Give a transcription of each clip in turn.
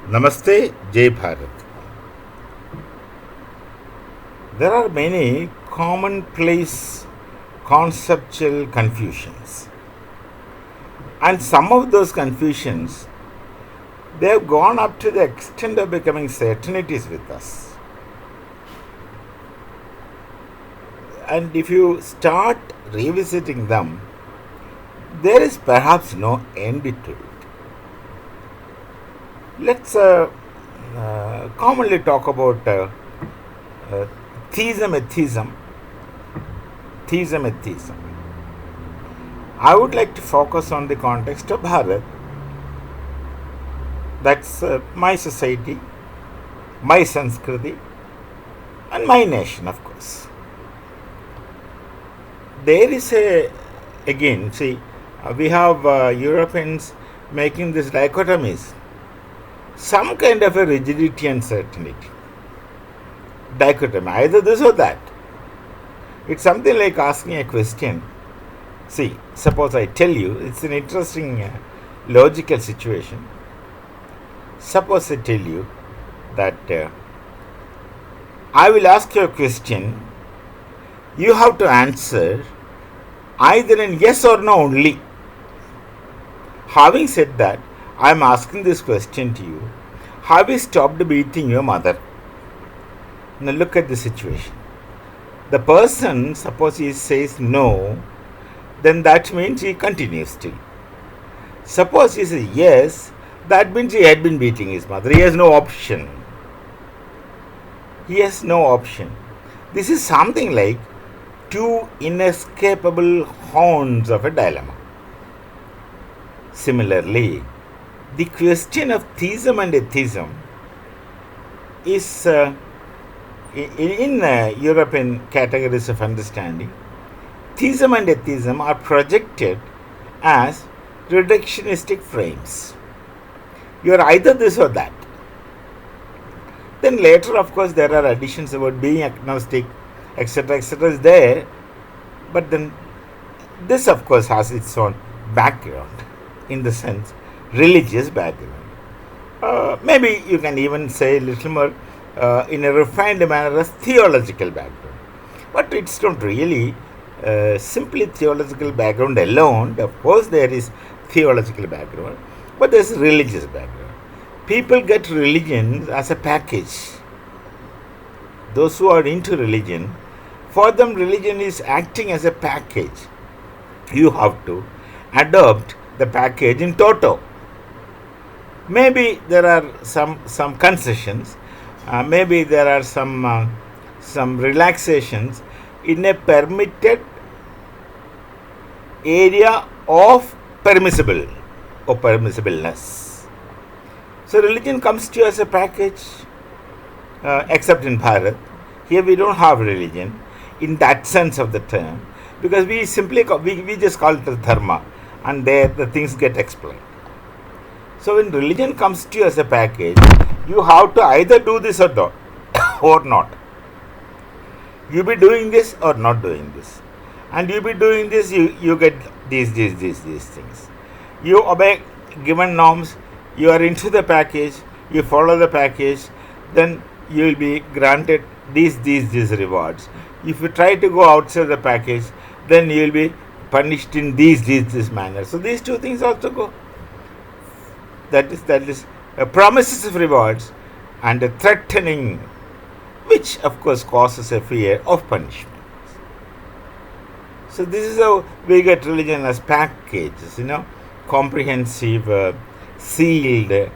Namaste, Jai Bharat. There are many commonplace conceptual confusions, and some of those confusions they have gone up to the extent of becoming certainties with us. And if you start revisiting them, there is perhaps no end to it. Let's commonly talk about uh, theism, atheism, theism, atheism. I would like to focus on the context of Bharat. That's my society, my Sanskriti, and my nation, of course. There is we have Europeans making these dichotomies, some kind of a rigidity and certainty. Dichotomy, either this or that. It's something like asking a question. See, suppose I tell you, it's an interesting logical situation. Suppose I tell you that I will ask you a question, you have to answer either in yes or no only. Having said that, I am asking this question to you. Have you stopped beating your mother? Now look at the situation. The person, suppose he says no, then that means he continues still. Suppose he says yes, that means he had been beating his mother. He has no option. He has no option. This is something like two inescapable horns of a dilemma. Similarly, the question of theism and atheism is in European categories of understanding. Theism and atheism are projected as reductionistic frames. You are either this or that. Then later, of course, there are additions about being agnostic, etc., etc. is there. But then this, of course, has its own background, in the sense, religious background. Maybe you can even say a little more in a refined manner as theological background. But it's not really simply theological background alone. Of course, there is theological background, but there's religious background. People get religion as a package. Those who are into religion, for them, religion is acting as a package. You have to adopt the package in toto. Maybe there are some concessions. Maybe there are some relaxations in a permitted area of permissible or permissibleness. So religion comes to you as a package, except in Bharat. Here we don't have religion in that sense of the term, because we simply we just call it as dharma, and there the things get explained. So when religion comes to you as a package, you have to either do this or not, or not. You be doing this or not doing this, and you be doing this, you get these things. You obey given norms. You are into the package. You follow the package. Then you will be granted these rewards. If you try to go outside the package, then you will be punished in this manner. So these two things also go. That is a promises of rewards and a threatening, which of course causes a fear of punishment. So this is how we get religion as packages, comprehensive, sealed,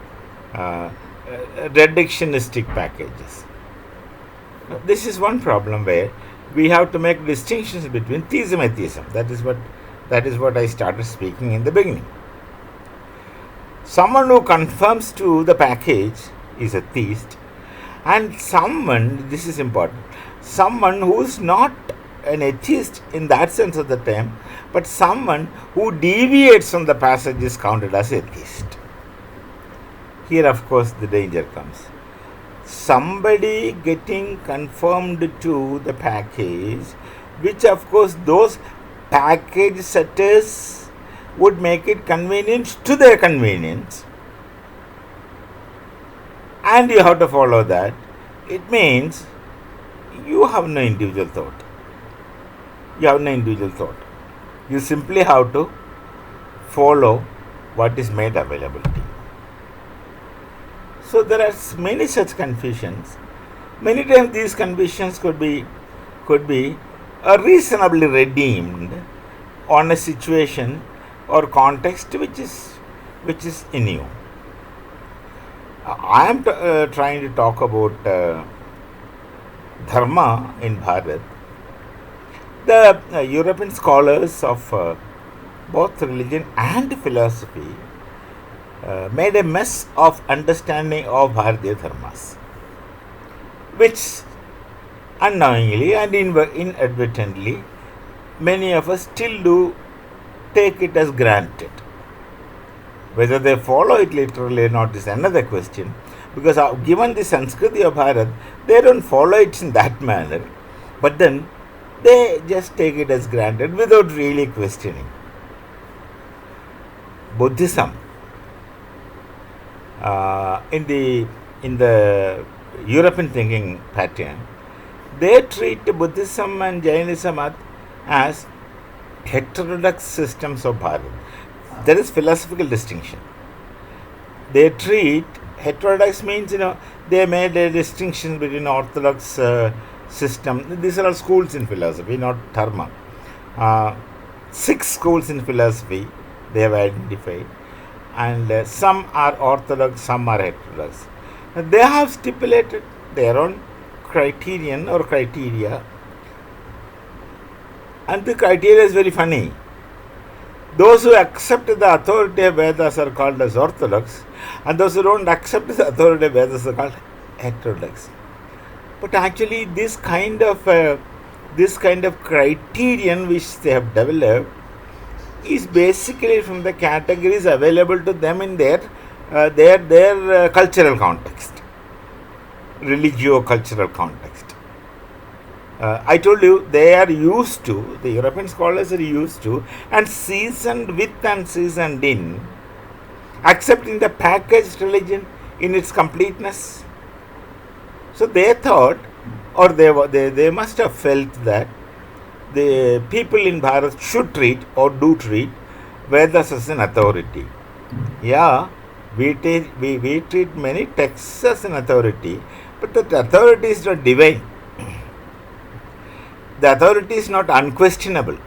reductionistic packages. Now, this is one problem where we have to make distinctions between theism and atheism. That is what I started speaking in the beginning. Someone who conforms to the package is a theist, and someone, this is important, someone who is not an atheist in that sense of the term, but someone who deviates from the passage is counted as atheist. Here, of course, the danger comes. Somebody getting conformed to the package, which of course those package setters would make it convenient to their convenience, and you have to follow that, it means you have no individual thought. You have no individual thought. You simply have to follow what is made available to you. So there are many such confusions. Many times these confusions could be reasonably redeemed on a situation or context which is in you. I am trying to talk about dharma in Bharat. The European scholars of both religion and philosophy made a mess of understanding of Bharatiya dharmas, which unknowingly and inadvertently many of us still do take it as granted. Whether they follow it literally or not is another question, because given the Sanskriti of Bharat, they don't follow it in that manner, but then they just take it as granted without really questioning. Buddhism, in the European thinking pattern, they treat Buddhism and Jainism as heterodox systems of Bharat. There is philosophical distinction. They treat heterodox means, they made a distinction between orthodox system. These are all schools in philosophy, not dharma. 6 schools in philosophy they have identified, and some are orthodox, some are heterodox. They have stipulated their own criterion or criteria, and the criteria is very funny. Those who accept the authority of Vedas are called as orthodox, and those who don't accept the authority of Vedas are called heterodox. But actually, this kind of criterion which they have developed is basically from the categories available to them in their cultural context, religio-cultural context. I told you they are used to, the European scholars are used to, and seasoned with and seasoned in, accepting the packaged religion in its completeness. So they thought, or they must have felt that the people in Bharat should treat or do treat Vedas as an authority. Yeah, we treat many texts as an authority, but that authority is not divine. The authority is not unquestionable.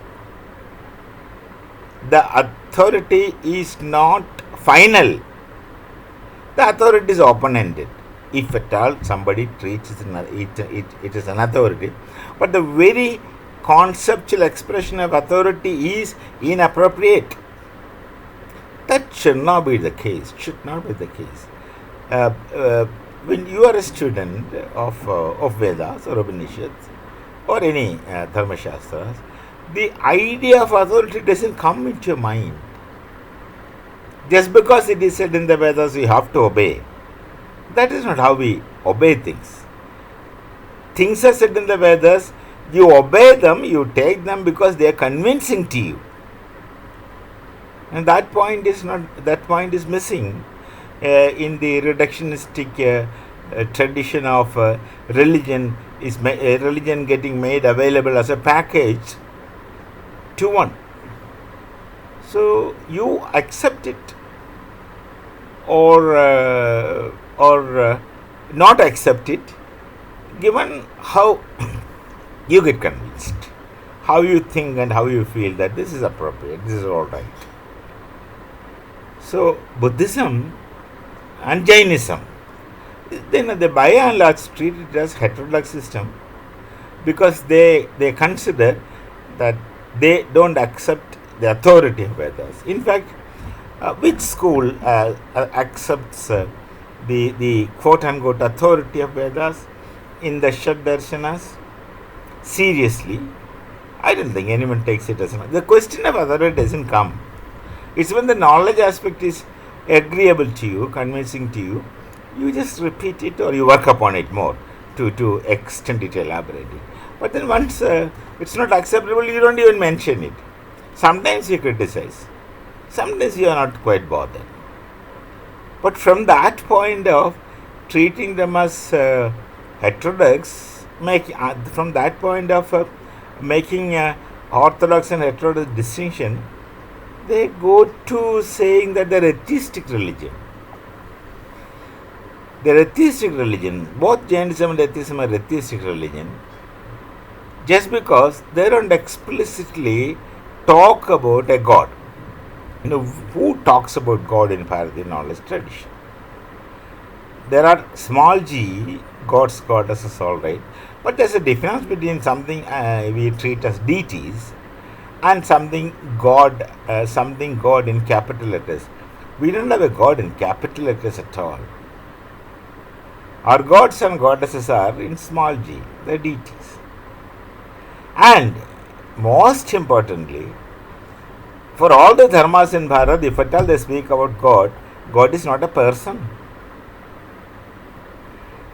The authority is not final. The authority is open-ended. If at all somebody treats it is an authority, but the very conceptual expression of authority is inappropriate. That should not be the case. When you are a student of Vedas or Upanishads or any Dharma Shastras, the idea of authority doesn't come into your mind. Just because it is said in the Vedas, we have to obey. That is not how we obey things. Things are said in the Vedas, you obey them, you take them because they are convincing to you. And that point is missing in the reductionistic tradition of religion getting made available as a package to one. So you accept it or not accept it, given how you get convinced, how you think and how you feel that this is appropriate, this is all right. So Buddhism and Jainism, then they by and large treat it as heterodox system because they consider that they don't accept the authority of Vedas. In fact, which school accepts the quote-unquote authority of Vedas in the Shat Darshanas? Seriously, I don't think anyone takes it as the question of authority doesn't come. It's when the knowledge aspect is agreeable to you, convincing to you, you just repeat it or you work upon it more to extend it, elaborate it. But then once it's not acceptable, you don't even mention it. Sometimes you criticize, sometimes you are not quite bothered. But from that point of treating them as heterodox, from that point of making orthodox and heterodox distinction, they go to saying that they're atheistic religion. They're atheistic religion. Both Jainism and atheism are atheistic religion. Just because they don't explicitly talk about a God. Who talks about God in Bharatiya knowledge tradition? There are small g, gods, goddesses, all right. But there's a difference between something we treat as deities and something God in capital letters. We don't have a God in capital letters at all. Our gods and goddesses are in small g, they're deities. And most importantly, for all the dharmas in Bharat, if at all they speak about God, God is not a person.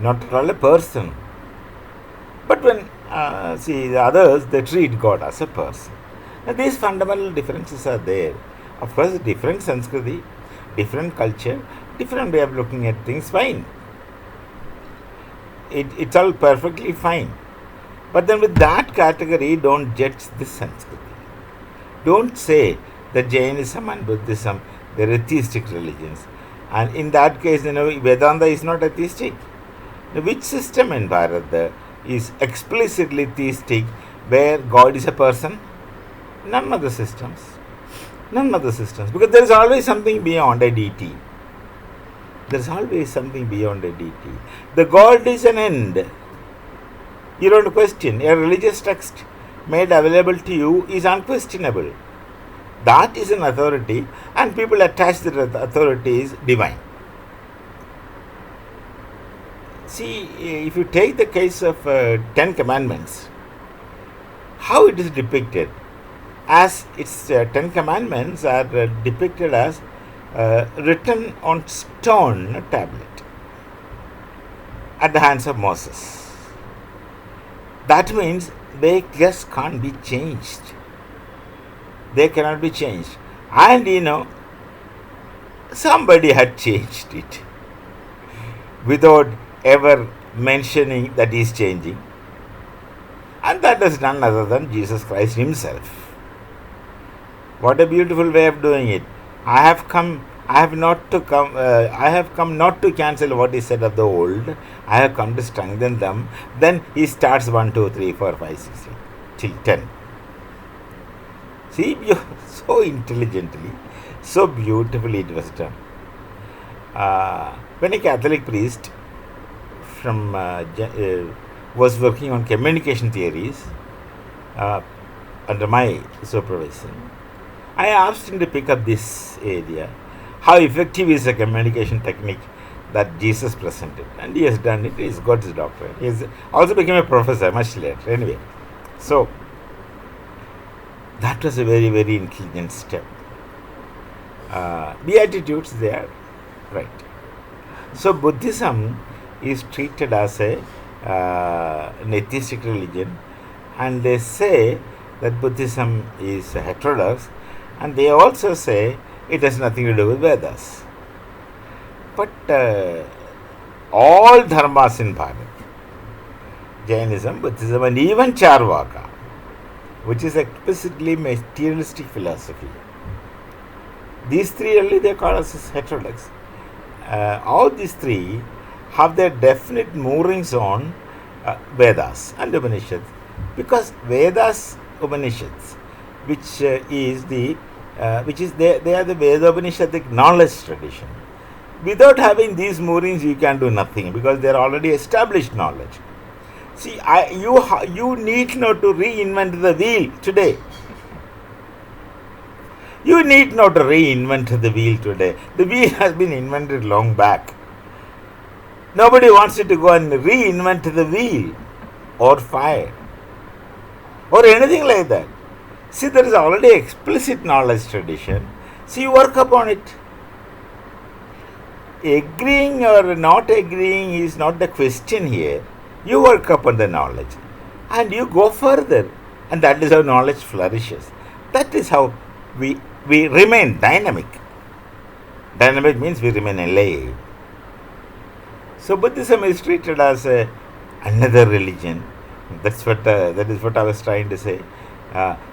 Not at all a person. But when the others, they treat God as a person. Now, these fundamental differences are there. Of course, different Sanskriti, different culture, different way of looking at things, fine. It's all perfectly fine. But then with that category, don't judge this Sanskrit. Don't say that Jainism and Buddhism, they're atheistic religions. And in that case, Vedanta is not atheistic. Now, which system in Bharat is explicitly theistic, where God is a person? None of the systems. None of the systems. Because there is always something beyond a deity. There is always something beyond a deity. The God is an end. You don't question. A religious text made available to you is unquestionable. That is an authority, and people attach that authority is divine. See, if you take the case of Ten Commandments, how it is depicted, as its Ten Commandments are depicted as written on stone tablet at the hands of Moses. That means they just can't be changed. They cannot be changed. And somebody had changed it without ever mentioning that he is changing. And that is none other than Jesus Christ himself. What a beautiful way of doing it. I have come not to cancel what is said of the old. I have come to strengthen them. Then he starts 1, 2, 3, 4, 5, 6, 7 till 10. See, so intelligently, so beautifully it was done. When a Catholic priest was working on communication theories under my supervision, I asked him to pick up this area. How effective is a communication technique that Jesus presented? And he has done it. He's got his doctorate. He has also became a professor much later. Anyway, so that was a very, very intelligent step. Beatitudes there, right. So Buddhism is treated as an atheistic religion, and they say that Buddhism is heterodox, and they also say it has nothing to do with Vedas. But all dharmas in Bharat, Jainism, Buddhism, and even Charvaka, which is explicitly materialistic philosophy, these three only they call us as heterodox. All these three have their definite moorings on Vedas and Upanishads, because Vedas, Upanishads, which they are the Veda Upanishadic knowledge tradition. Without having these moorings, you can do nothing, because they are already established knowledge. See, you need not to reinvent the wheel today. You need not to reinvent the wheel today. The wheel has been invented long back. Nobody wants you to go and reinvent the wheel or fire or anything like that. See, there is already explicit knowledge tradition. See, you work upon it. Agreeing or not agreeing is not the question here. You work upon the knowledge and you go further, and that is how knowledge flourishes. That is how we remain dynamic. Dynamic means we remain alive. So Buddhism is treated as another religion. That is what I was trying to say.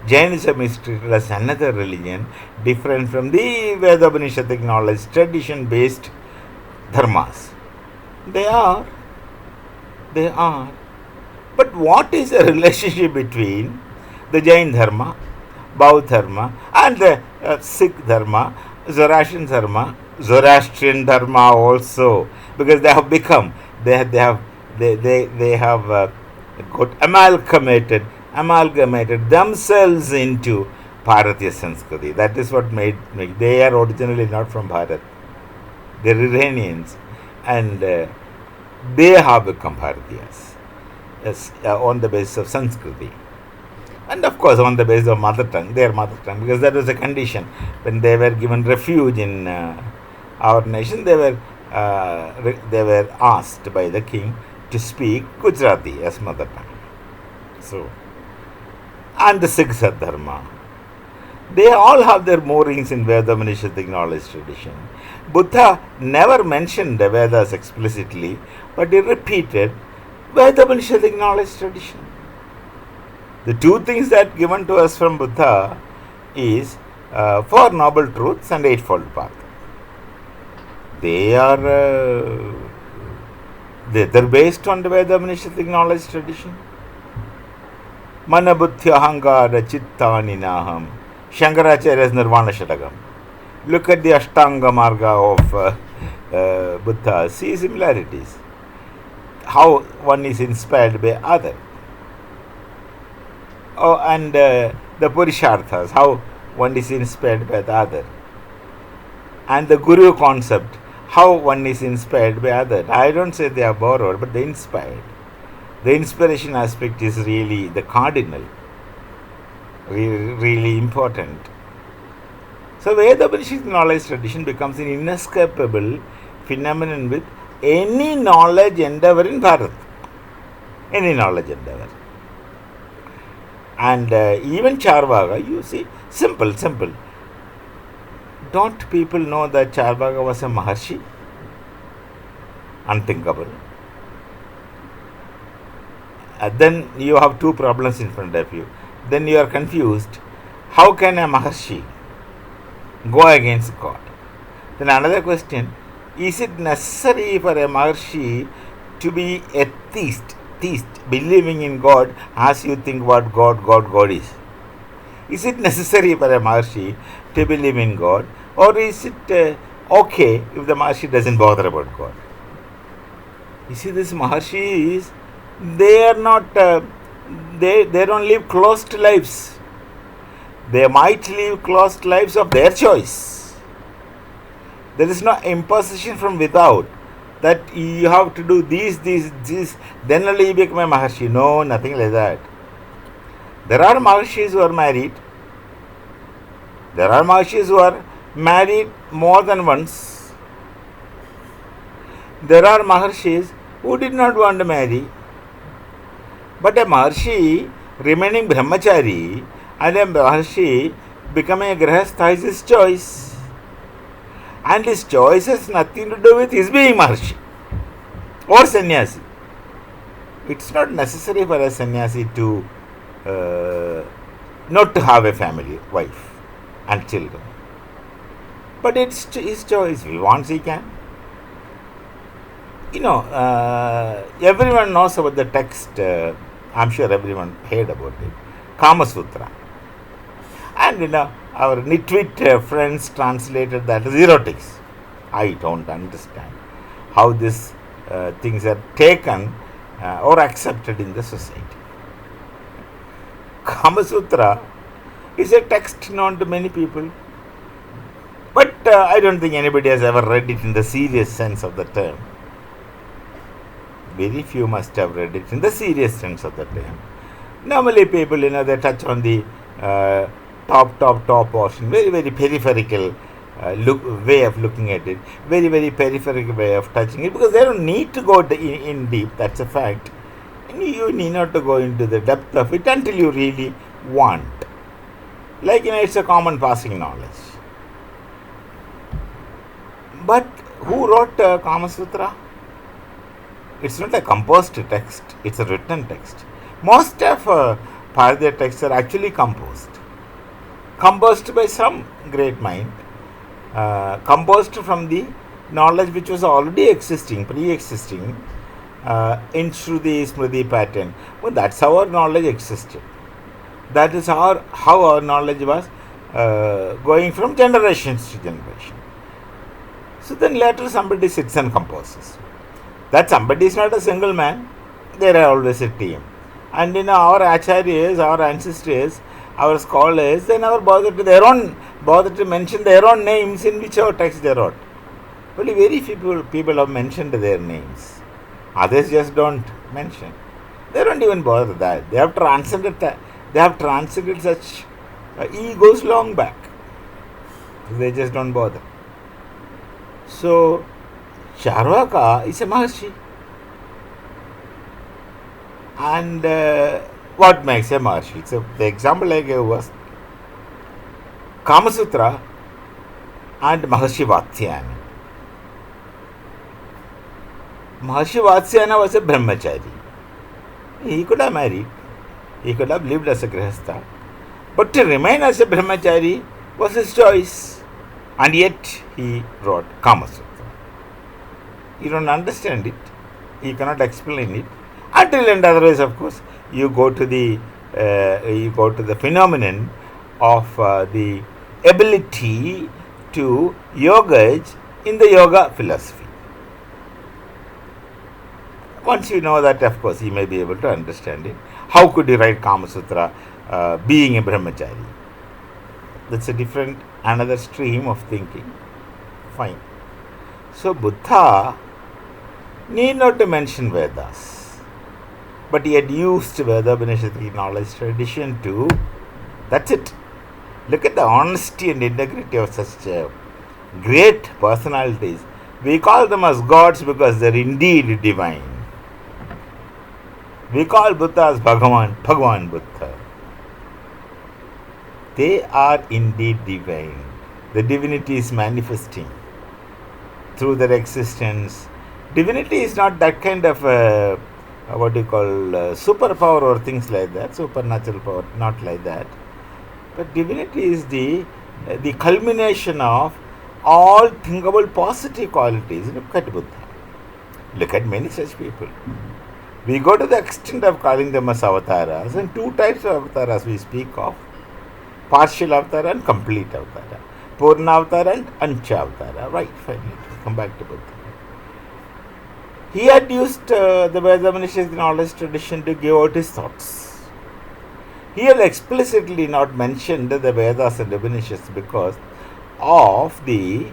Jainism is treated as another religion, different from the Veda Upanishadic knowledge, tradition-based dharmas. They are, they are. But what is the relationship between the Jain dharma, Bauddha dharma, and the Sikh dharma, Zoroastrian dharma also? Because they have become, they have got amalgamated themselves into Bharatiya Sanskriti. That is what made. They are originally not from Bharat. They are Iranians, and they have become Bharatiyas, yes, on the basis of Sanskriti. And of course, on the basis of mother tongue, their mother tongue, because that was a condition. When they were given refuge in our nation, they were asked by the king to speak Gujarati as mother tongue. So, and the Sikh Dharma, they all have their moorings in Veda Upanishadic knowledge tradition. Buddha never mentioned the Vedas explicitly, but he repeated Veda Upanishadic knowledge tradition. The two things that given to us from Buddha is Four Noble Truths and Eightfold Path. They're based on the Veda Upanishadic knowledge tradition. Mana Buddhi Ahankara Chittani Naham, Shankaracharya's Nirvana Shatagam. Look at the Ashtanga Marga of Buddha. See similarities. How one is inspired by other. Oh, and the Purusharthas, how one is inspired by the other. And the Guru concept, how one is inspired by other. I don't say they are borrowed, but they inspired. The inspiration aspect is really the cardinal, really important. So Veda Upanishadic knowledge tradition becomes an inescapable phenomenon with any knowledge endeavor in Bharat. Any knowledge endeavor. And even Charvaka, you see, simple. Don't people know that Charvaka was a Maharshi? Unthinkable. Then you have two problems in front of you. Then you are confused. How can a Maharshi go against God? Then another question, is it necessary for a Maharshi to be a theist, believing in God as you think what God is? Is it necessary for a Maharshi to believe in God, or is it okay if the Maharshi doesn't bother about God? You see, these Maharshis, they are not, they don't live closed lives. They might live closed lives of their choice. There is no imposition from without that you have to do these, then only you become a Maharshi. No, nothing like that. There are Maharshis who are married. There are Maharshis who are married more than once. There are Maharshis who did not want to marry. But a Maharshi remaining Brahmachari and a Maharshi becoming a Grahastha is his choice. And his choice has nothing to do with his being Maharshi or Sannyasi. It's not necessary for a Sannyasi to not to have a family, wife and children. But it's his choice. If he wants, he can. You know, everyone knows about the text. I'm sure everyone heard about it. Kama Sutra. And our nitwit friends translated that as erotics. I don't understand how these things are taken or accepted in the society. Kama Sutra is a text known to many people. But I don't think anybody has ever read it in the serious sense of the term. Very few must have read it in the serious sense of the term. Normally people, they touch on the top portion, very peripheral way of looking at it, very peripheral way of touching it, because they don't need to go in deep, that's a fact. And you need not to go into the depth of it until you really want. Like, it's a common passing knowledge. But who wrote Kama Sutra? It's not a composed text, it's a written text. Most of Bharatiya texts are actually composed by some great mind, composed from the knowledge which was already existing, pre-existing in Shruti Smriti pattern. Well, that's how our knowledge existed. That is how our knowledge was going from generations to generation. So then later somebody sits and composes. That somebody is not a single man, there are always a team. And our acharyas, our ancestors, our scholars, they never bother to mention their own names in whichever text they wrote. Only very few people have mentioned their names. Others just don't mention. They don't even bother that. They have transcended that. They have transcended such egos long back. They just don't bother. So, Charvaka is a Maharshi. And what makes a Maharshi? So, the example I gave was Kama Sutra and Maharshi Vatsyayana. Maharshi Vatsyayana was a brahmachari. He could have married, he could have lived as a grihastha, but to remain as a brahmachari was his choice, and yet he wrote Kama Sutra. You don't understand it, you cannot explain it until and otherwise. Of course, you go to the phenomenon of the ability to yogage in the yoga philosophy. Once you know that, of course, you may be able to understand it. How could you write Kama Sutra being a brahmachari? That's a different, another stream of thinking. Fine. So, Buddha need not to mention Vedas, but he had used Veda Upanishadic knowledge tradition to, that's it. Look at the honesty and integrity of such great personalities. We call them as gods because they are indeed divine. We call Buddha as Bhagavan Buddha. They are indeed divine. The divinity is manifesting through their existence. Divinity is not that kind of superpower or things like that, supernatural power, not like that. But divinity is the culmination of all thinkable positive qualities. Look at Buddha. Look at many such people. We go to the extent of calling them as avatars, and two types of avatars we speak of: partial avatar and complete avatar, Purna avatar and Ancha avatar. Right, finally, come back to Buddha. He had used the Veda Upanishadic knowledge tradition to give out his thoughts. He had explicitly not mentioned the Vedas and Upanishads because of the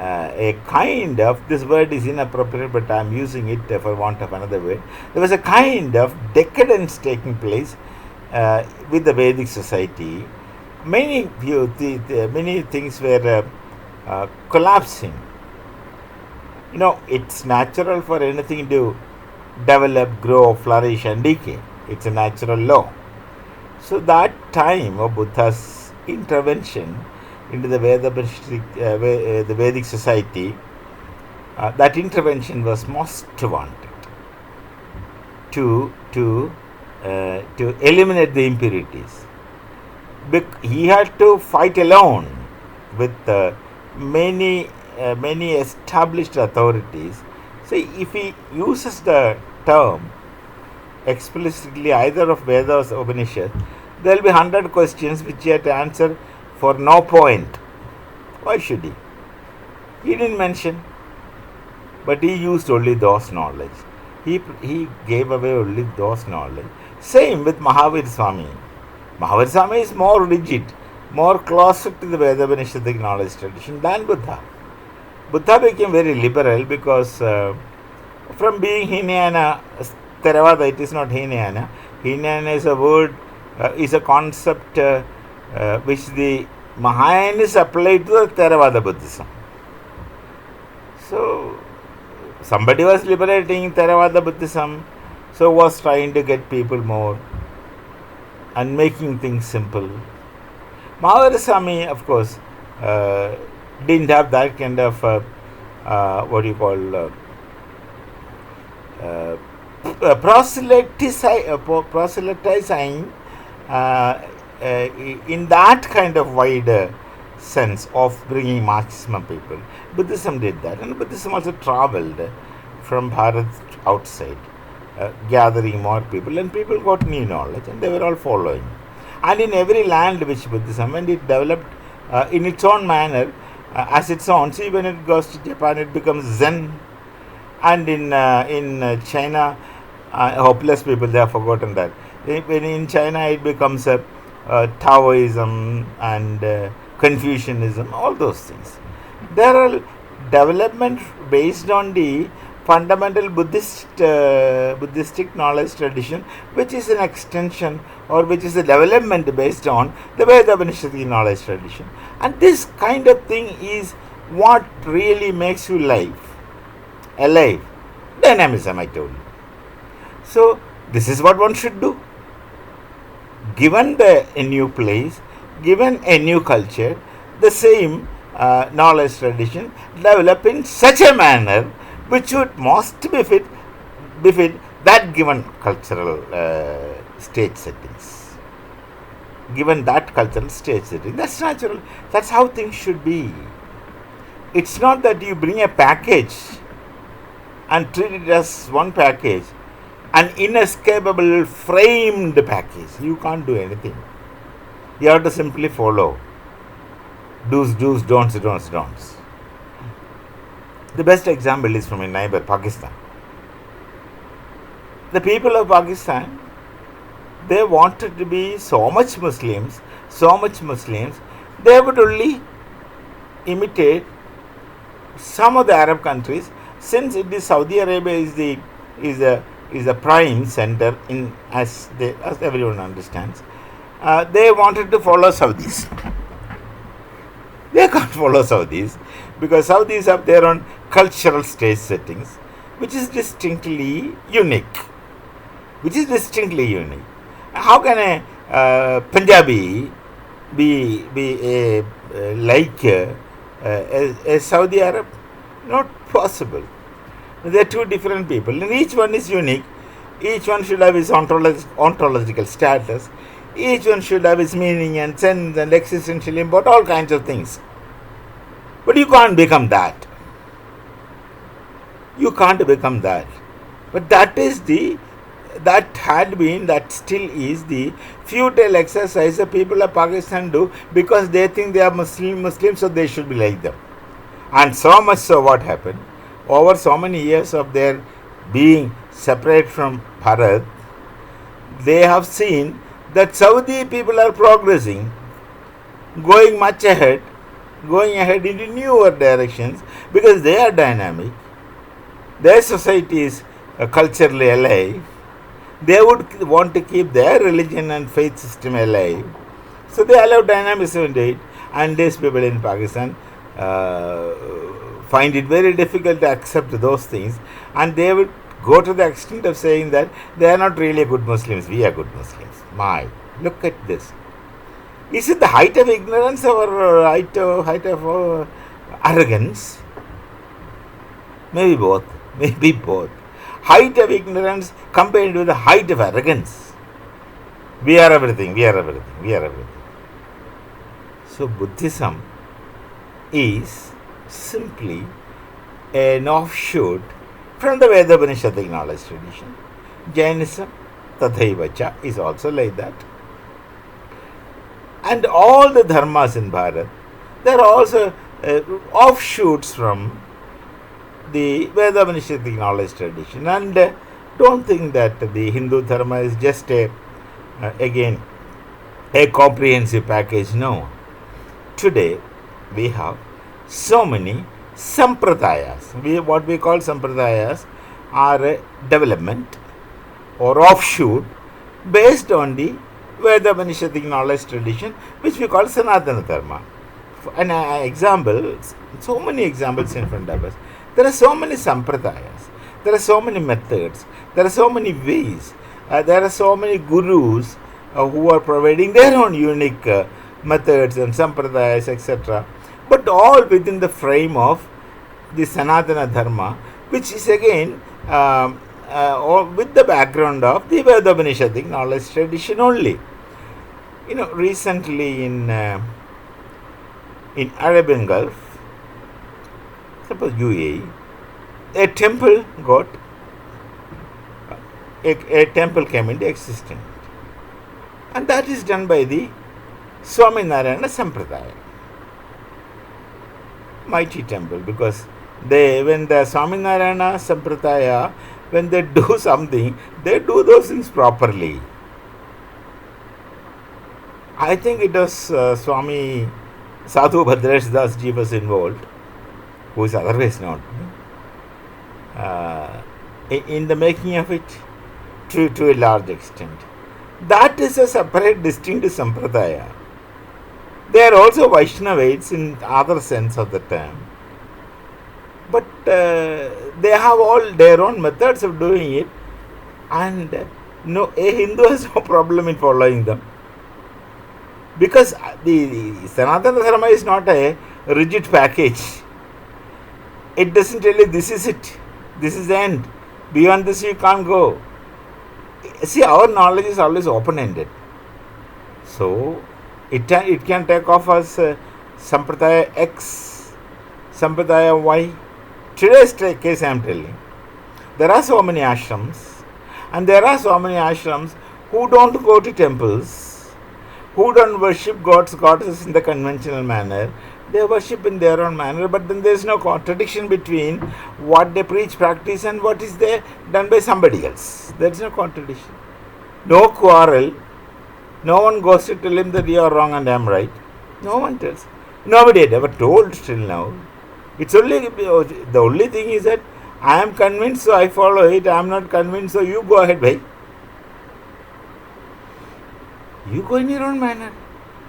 a kind of, this word is inappropriate, but I am using it for want of another word. There was a kind of decadence taking place with the Vedic society. Many things were collapsing. It's natural for anything to develop, grow, flourish, and decay. It's a natural law. So that time of Buddha's intervention into the the Vedic society, that intervention was most wanted to eliminate the impurities. He had to fight alone with many established authorities. So if he uses the term explicitly either of Vedas or Upanishad, there will be 100 questions which he had to answer for no point. Why should he? He didn't mention, but he used only those knowledge. He gave away only those knowledge. Same with Mahavir Swami. Mahavir Swami is more rigid, more closer to the Veda Upanishadic knowledge tradition than Buddha. Buddha became very liberal because from being Hinayana, Theravada, it is not Hinayana. Hinayana is a word, is a concept which the Mahayanas applied to the Theravada Buddhism. So, somebody was liberating Theravada Buddhism, so was trying to get people more and making things simple. Mahavir Swami, of course, didn't have that kind of uh, proselytizing in that kind of wider sense of bringing maximum people. Buddhism did that, and Buddhism also traveled from Bharat outside, gathering more people, and people got new knowledge, and they were all following. And in every land which Buddhism, when it developed in its own manner, as its own, see, when it goes to Japan, it becomes Zen, and in China, hopeless people, they have forgotten that. When in China, it becomes Taoism and Confucianism, all those things. There are development based on the fundamental Buddhistic knowledge tradition, which is an extension or which is a development based on the Veda Upanishadic knowledge tradition. And this kind of thing is what really makes you alive. Dynamism, I told you. So, this is what one should do. Given a new place, given a new culture, the same knowledge tradition develop in such a manner which would most befit that given cultural stage settings. Given that cultural stage setting, that's natural. That's how things should be. It's not that you bring a package and treat it as one package, an inescapable framed package. You can't do anything. You have to simply follow. Do's, don'ts. The best example is from a neighbor, Pakistan. The people of Pakistan, they wanted to be so much Muslims, they would only imitate some of the Arab countries, since it is Saudi Arabia is the prime center in as everyone understands. They wanted to follow Saudis. They can't follow Saudis because Saudis have their own cultural stage settings, which is distinctly unique. How can a Punjabi be like a Saudi Arab? Not possible. They are two different people, and each one is unique. Each one should have his ontological status. Each one should have its meaning and sense and existential import, all kinds of things. But you can't become that. But that still is the futile exercise the people of Pakistan do because they think they are Muslims, so they should be like them. And so much so, what happened? Over so many years of their being separate from Bharat, they have seen that Saudi people are progressing, going ahead into newer directions because they are dynamic. Their society is culturally alive. They would want to keep their religion and faith system alive. So they allow dynamism into it. And these people in Pakistan find it very difficult to accept those things. And they would go to the extent of saying that they are not really good Muslims. We are good Muslims. Look at this. Is it the height of ignorance or height of arrogance? Maybe both. Height of ignorance compared with the height of arrogance. We are everything. So Buddhism is simply an offshoot from the Veda Upanishadic knowledge tradition. Jainism, Tathaivacha, is also like that. And all the dharmas in Bharat, they are also offshoots from the Veda Upanishadic knowledge tradition. And don't think that the Hindu dharma is just again a comprehensive package. No. Today we have so many sampradayas. What we call sampradayas are a development or offshoot based on the Veda Upanishadic knowledge tradition, which we call Sanatana Dharma. An example, so many examples in front of us. There are so many sampradayas. There are so many methods. There are so many ways. There are so many gurus who are providing their own unique methods and sampradayas, etc. But all within the frame of the Sanatana Dharma, which is again or with the background of the Vedopanishadic knowledge tradition only. Recently in Arabian Gulf, suppose UAE, a temple got a temple came into existence, and that is done by the Swaminarayana Sampradaya, mighty temple, because when the Swaminarayana Sampradaya, when they do something, they do those things properly. I think it was Swami Sadhu Bhadresh Das Ji was involved, who is otherwise not, in the making of it to a large extent. That is a separate, distinct Sampradaya. They are also Vaishnavites in other sense of the term. But they have all their own methods of doing it, and a Hindu has no problem in following them. Because the Sanatana Dharma is not a rigid package. It doesn't tell you this is it, this is the end. Beyond this you can't go. See, our knowledge is always open-ended. So, it can take off as Sampradaya X, Sampradaya Y. Today's case I am telling. There are so many ashrams, and there are so many ashrams who don't go to temples, who don't worship gods, goddesses in the conventional manner. They worship in their own manner, but then there is no contradiction between what they preach, practice, and what is there done by somebody else. There is no contradiction. No quarrel. No one goes to tell him that you are wrong and I am right. No one tells. Nobody had ever told till now. It's only the only thing is that I am convinced, so I follow it. I am not convinced, so you go ahead, bhai. You go in your own manner.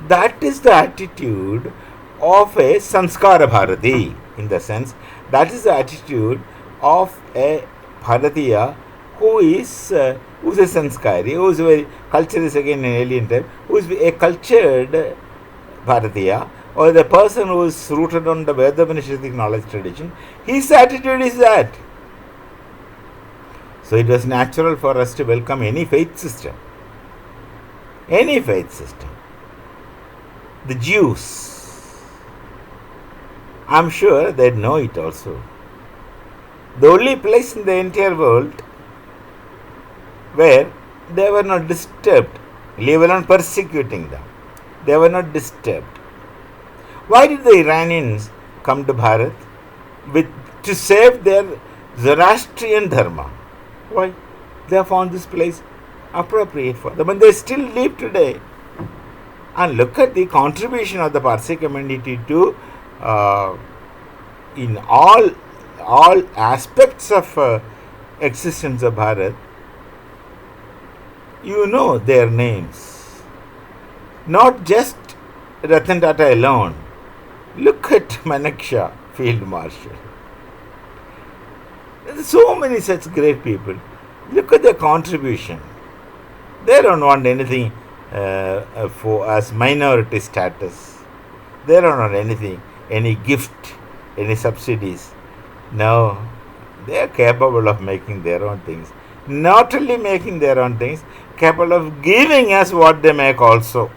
That is the attitude of a Sanskara Bharati, in the sense that is the attitude of a Bharatiya who is a Sanskari, who is very, culture is again an alien type, who is a cultured Bharatiya, or the person who is rooted on the Vedopanishadic knowledge tradition. His attitude is that. So it was natural for us to welcome any faith system. Any faith system. The Jews, I am sure they know it also. The only place in the entire world where they were not disturbed, leave alone persecuting them, they were not disturbed. Why did the Iranians come to Bharat? To save their Zoroastrian Dharma. Why? They have found this place appropriate for them, and they still live today. And look at the contribution of the Parsi community to in all aspects of existence of Bharat. You know their names, not just Ratan Tata alone. Look at Manaksha, Field Marshal. There are so many such great people. Look at their contribution. They don't want anything for as minority status. They don't want anything, any gift, any subsidies. No, they are capable of making their own things. Not only making their own things, capable of giving us what they make also.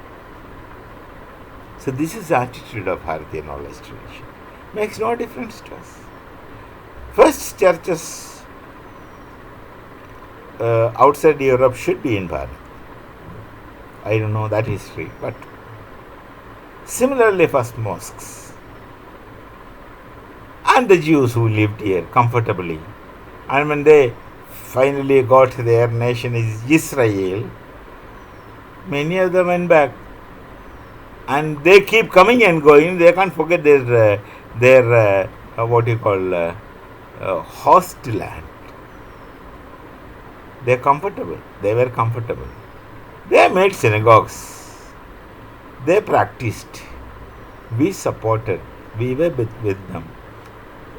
So this is the attitude of Bharatiya knowledge tradition. Makes no difference to us. First churches outside Europe should be in Bharat. I don't know that history, but similarly first mosques. And the Jews who lived here comfortably. And when they finally got their nation is Israel, many of them went back. And they keep coming and going. They can't forget their what you call host land. They are comfortable. They were comfortable. They made synagogues. They practiced. We supported. We were with them.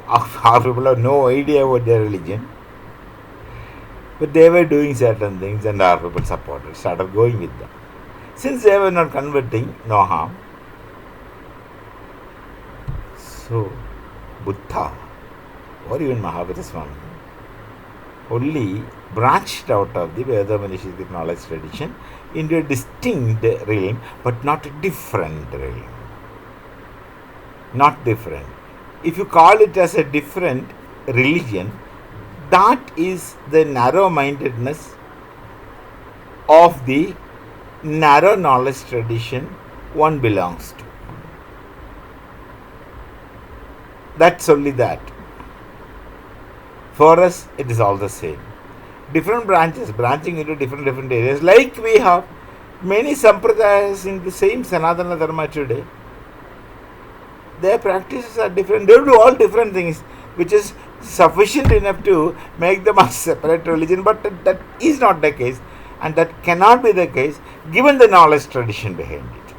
Our people have no idea about their religion. But they were doing certain things and our people supported, started going with them. Since they were not converting, no harm. So, Buddha or even Mahavira Swami, only branched out of the Veda-Manishadic knowledge tradition into a distinct realm, but not a different realm. Not different. If you call it as a different religion, that is the narrow-mindedness of the narrow knowledge tradition one belongs to. That's only that. For us, it is all the same. Different branches branching into different areas. Like we have many sampradayas in the same Sanatana Dharma today. Their practices are different. They do all different things, which is sufficient enough to make them a separate religion. But that is not the case, and that cannot be the case given the knowledge tradition behind it.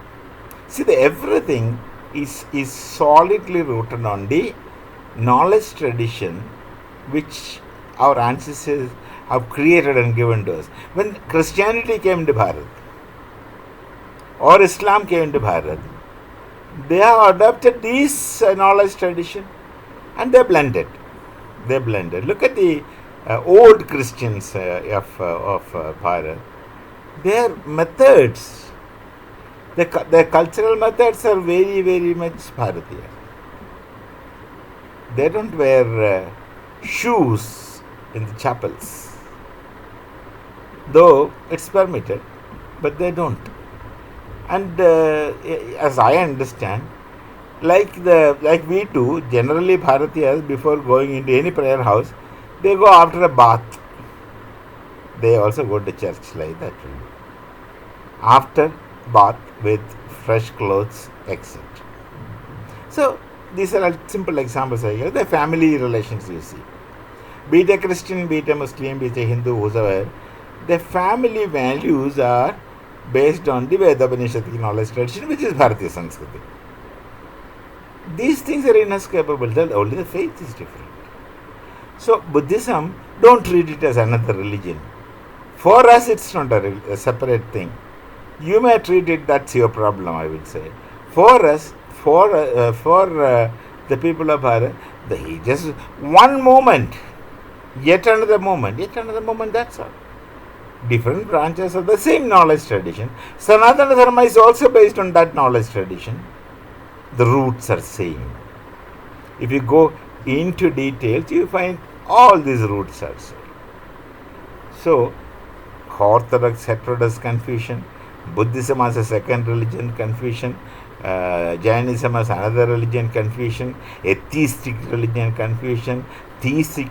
See, everything is solidly rooted on the knowledge tradition which our ancestors have created and given to us. When Christianity came to Bharat or Islam came to Bharat, they have adopted this knowledge tradition and they blended. Look at the old Christians of Bharat. Their methods, their cultural methods are very, very much Bharatiya. They don't wear shoes in the chapels, though it's permitted, but they don't. And as I understand, like we do, generally Bharatiyas, before going into any prayer house, they go after a bath. They also go to church like that. After bath with fresh clothes, etc. So these are simple examples I give. The family relations you see. Be it a Christian, be it a Muslim, be it a Hindu, whoever, the family values are based on the Veda-Upanishadic knowledge tradition, which is Bharatiya Sanskriti. These things are inescapable. Only the faith is different. So Buddhism, don't treat it as another religion. For us, it's not a separate thing. You may treat it, that's your problem, I would say. For us, for the people of Bharat, just one moment, yet another moment, that's all. Different branches of the same knowledge tradition. Sanatana Dharma is also based on that knowledge tradition. The roots are same. If you go into details, you find all these roots are same. So, Orthodox heterodox confusion, Buddhism as a second religion confusion, Jainism as another religion confusion, atheistic religion confusion, theism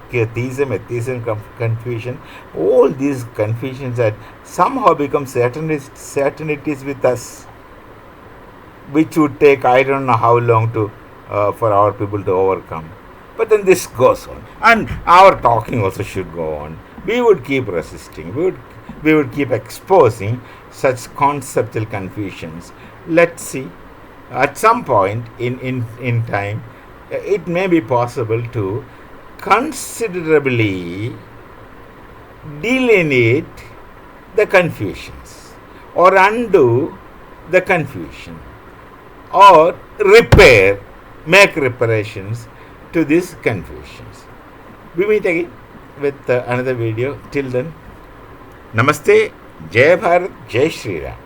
confusion, all these confusions that somehow become certainties with us, which would take I don't know how long to for our people to overcome. But then this goes on, and our talking also should go on. We would keep resisting. We would keep exposing such conceptual confusions. Let's see. At some point in time, it may be possible to considerably delineate the confusions or undo the confusion or make reparations to these confusions. We meet again with another video. Till then, Namaste, Jai Bharat, Jai Shri Ram.